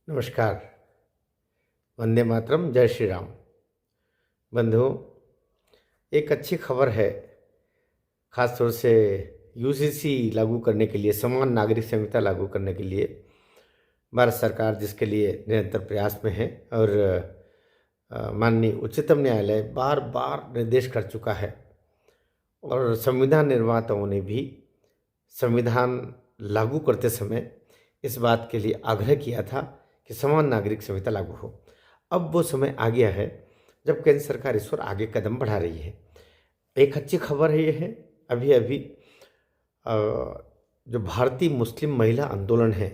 नमस्कार। वंदे मातरम, जय श्री राम। बंधुओं, एक अच्छी खबर है। ख़ास तौर से यूसीसी लागू करने के लिए, समान नागरिक संहिता लागू करने के लिए भारत सरकार जिसके लिए निरंतर प्रयास में है और माननीय उच्चतम न्यायालय बार बार निर्देश कर चुका है और संविधान निर्माताओं ने भी संविधान लागू करते समय इस बात के लिए आग्रह किया था कि समान नागरिक संहिता लागू हो। अब वो समय आ गया है जब केंद्र सरकार इस पर आगे कदम बढ़ा रही है। एक अच्छी खबर है, ये है अभी अभी जो भारतीय मुस्लिम महिला आंदोलन है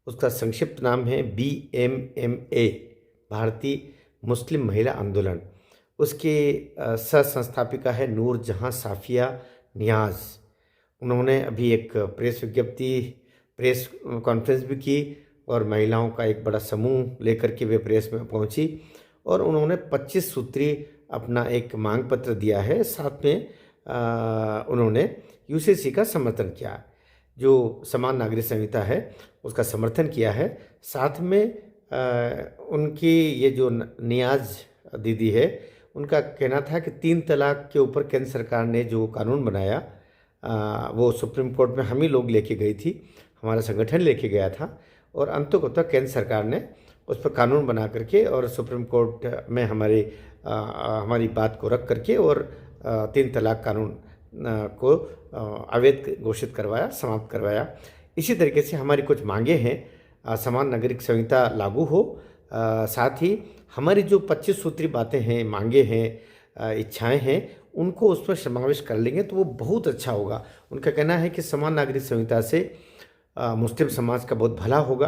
उसका संक्षिप्त नाम है BMMA, भारतीय मुस्लिम महिला आंदोलन। उसके सह संस्थापिका है नूर जहां साफिया नियाज़। उन्होंने अभी एक प्रेस कॉन्फ्रेंस भी की और महिलाओं का एक बड़ा समूह लेकर के वे प्रेस में पहुंची और उन्होंने 25 सूत्री अपना एक मांग पत्र दिया है। साथ में उन्होंने यूसीसी का समर्थन किया, जो समान नागरिक संहिता है उसका समर्थन किया है। साथ में उनकी ये जो नियाज दीदी है उनका कहना था कि 3 तलाक के ऊपर केंद्र सरकार ने जो कानून बनाया वो सुप्रीम कोर्ट में हम ही लोग लेके गई थी, हमारा संगठन लेके गया था और अंततः केंद्र सरकार ने उस पर कानून बना करके और सुप्रीम कोर्ट में हमारी बात को रख करके और 3 तलाक कानून को अवैध घोषित करवाया, समाप्त करवाया। इसी तरीके से हमारी कुछ मांगे हैं, समान नागरिक संहिता लागू हो, साथ ही हमारी जो 25 सूत्री बातें हैं, मांगे हैं, इच्छाएं हैं, उनको उस पर समावेश कर लेंगे तो वो बहुत अच्छा होगा। उनका कहना है कि समान नागरिक संहिता से मुस्लिम समाज का बहुत भला होगा।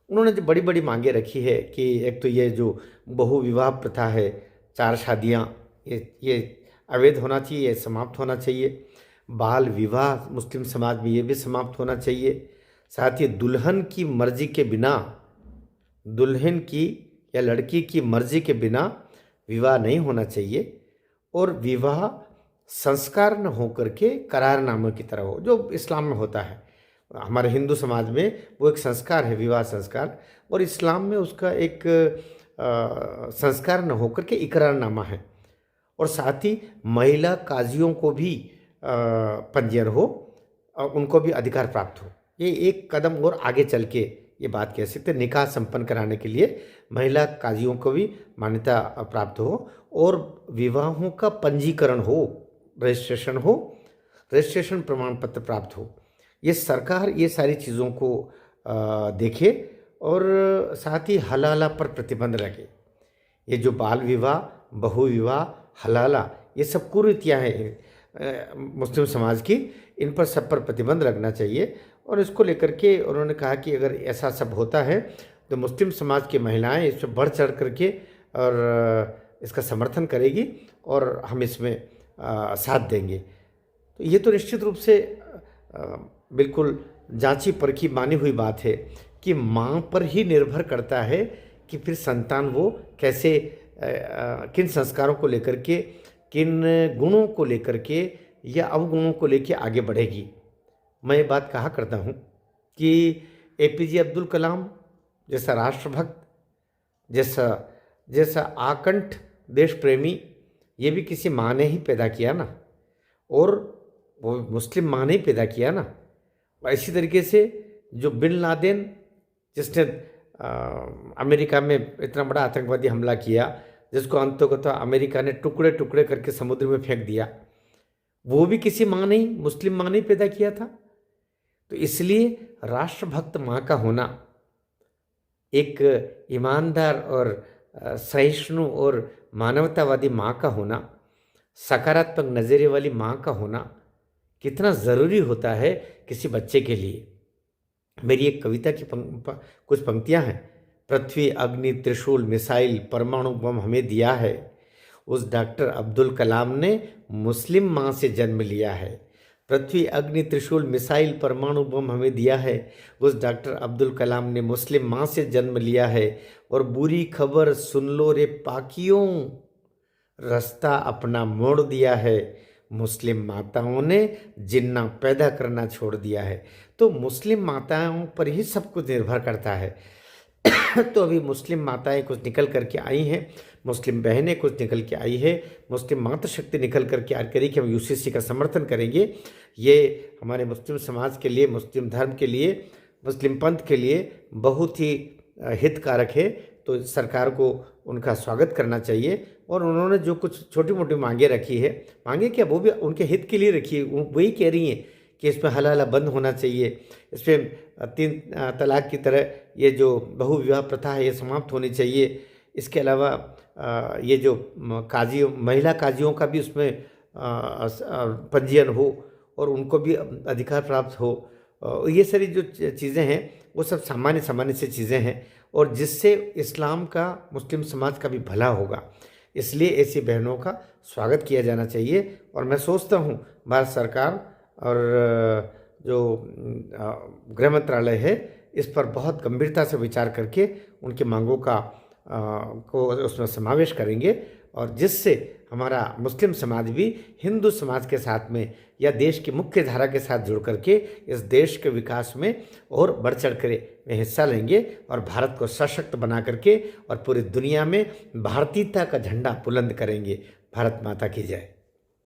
उन्होंने जो बड़ी बड़ी मांगे रखी है कि एक तो ये जो बहु विवाह प्रथा है, 4 शादियाँ, ये अवैध होना चाहिए, ये समाप्त होना चाहिए। बाल विवाह मुस्लिम समाज में ये भी समाप्त होना चाहिए। साथ ही दुल्हन की मर्जी के बिना, दुल्हन की या लड़की की मर्जी के बिना विवाह नहीं होना चाहिए और विवाह संस्कार न होकर के करारनामे की तरह हो, जो इस्लाम में होता है। हमारे हिंदू समाज में वो एक संस्कार है, विवाह संस्कार, और इस्लाम में उसका एक संस्कार न होकर के इकरारनामा है। और साथ ही महिला काजियों को भी पंजीयन हो और उनको भी अधिकार प्राप्त हो। ये एक कदम और आगे चल के ये बात कह सकते हैं, निकाह संपन्न कराने के लिए महिला काजियों को भी मान्यता प्राप्त हो और विवाहों का पंजीकरण हो, रजिस्ट्रेशन हो, रजिस्ट्रेशन प्रमाण पत्र प्राप्त हो। ये सरकार ये सारी चीज़ों को देखे और साथ ही हलाला पर प्रतिबंध रखे। ये जो बाल विवाह, बहु विवाह, हलाला, ये सब कुरीतियाँ हैं मुस्लिम समाज की, इन पर सब पर प्रतिबंध लगना चाहिए। और इसको लेकर के उन्होंने कहा कि अगर ऐसा सब होता है तो मुस्लिम समाज की महिलाएं इस पर बढ़ चढ़ करके और इसका समर्थन करेगी और हम इसमें साथ देंगे। तो ये तो निश्चित रूप से बिल्कुल जांची परखी मानी हुई बात है कि माँ पर ही निर्भर करता है कि फिर संतान वो कैसे किन संस्कारों को लेकर के, किन गुणों को लेकर के या अवगुणों को लेकर आगे बढ़ेगी। मैं ये बात कहा करता हूँ कि APJ अब्दुल कलाम जैसा राष्ट्रभक्त, जैसा आकंठ देश प्रेमी, ये भी किसी माँ ने ही पैदा किया ना, और वो मुस्लिम माँ ने ही पैदा किया ना। इसी तरीके से जो बिन लादेन, जिसने अमेरिका में इतना बड़ा आतंकवादी हमला किया, जिसको अंततः अमेरिका ने टुकड़े टुकड़े करके समुद्र में फेंक दिया, वो भी किसी माँ ने ही, मुस्लिम माँ ने ही पैदा किया था। तो इसलिए राष्ट्रभक्त माँ का होना, एक ईमानदार और सहिष्णु और मानवतावादी माँ का होना, सकारात्मक नज़रिए वाली माँ का होना कितना ज़रूरी होता है किसी बच्चे के लिए। मेरी एक कविता की कुछ पंक्तियाँ हैं। पृथ्वी, अग्नि, त्रिशूल, मिसाइल, परमाणु बम हमें दिया है, उस डॉक्टर अब्दुल कलाम ने मुस्लिम माँ से जन्म लिया है। पृथ्वी, अग्नि, त्रिशूल, मिसाइल, परमाणु बम हमें दिया है, उस डॉक्टर अब्दुल कलाम ने मुस्लिम माँ से जन्म लिया है। और बुरी खबर सुन लो रे पाकियों, रास्ता अपना मोड़ दिया है, मुस्लिम माताओं ने जिन्ना पैदा करना छोड़ दिया है। तो मुस्लिम माताओं पर ही सब कुछ निर्भर करता है। तो अभी मुस्लिम माताएं कुछ निकल करके आई हैं, मुस्लिम बहनें कुछ निकल के आई है, मुस्लिम मातृशक्ति निकल करके आ करी कि हम यूसीसी का समर्थन करेंगे। ये हमारे मुस्लिम समाज के लिए, मुस्लिम धर्म के लिए, मुस्लिम पंथ के लिए बहुत ही हितकारक है। तो सरकार को उनका स्वागत करना चाहिए। और उन्होंने जो कुछ छोटी मोटी मांगे रखी है, मांगे क्या, वो भी उनके हित के लिए रखी है। वही कह रही हैं कि इसमें हलाला बंद होना चाहिए, इसमें 3 तलाक की तरह ये जो बहुविवाह प्रथा है ये समाप्त होनी चाहिए। इसके अलावा ये जो काजी, महिला काजियों का भी उसमें पंजीयन हो और उनको भी अधिकार प्राप्त हो। ये सारी जो चीज़ें हैं वो सब सामान्य सामान्य सी चीज़ें हैं और जिससे इस्लाम का, मुस्लिम समाज का भी भला होगा। इसलिए ऐसी बहनों का स्वागत किया जाना चाहिए। और मैं सोचता हूँ भारत सरकार और जो गृह मंत्रालय है इस पर बहुत गंभीरता से विचार करके उनकी मांगों का को उसमें समावेश करेंगे और जिससे हमारा मुस्लिम समाज भी हिंदू समाज के साथ में या देश की मुख्य धारा के साथ जुड़ करके इस देश के विकास में और बढ़ चढ़ कर हिस्सा लेंगे और भारत को सशक्त बना करके और पूरी दुनिया में भारतीयता का झंडा बुलंद करेंगे। भारत माता की जय।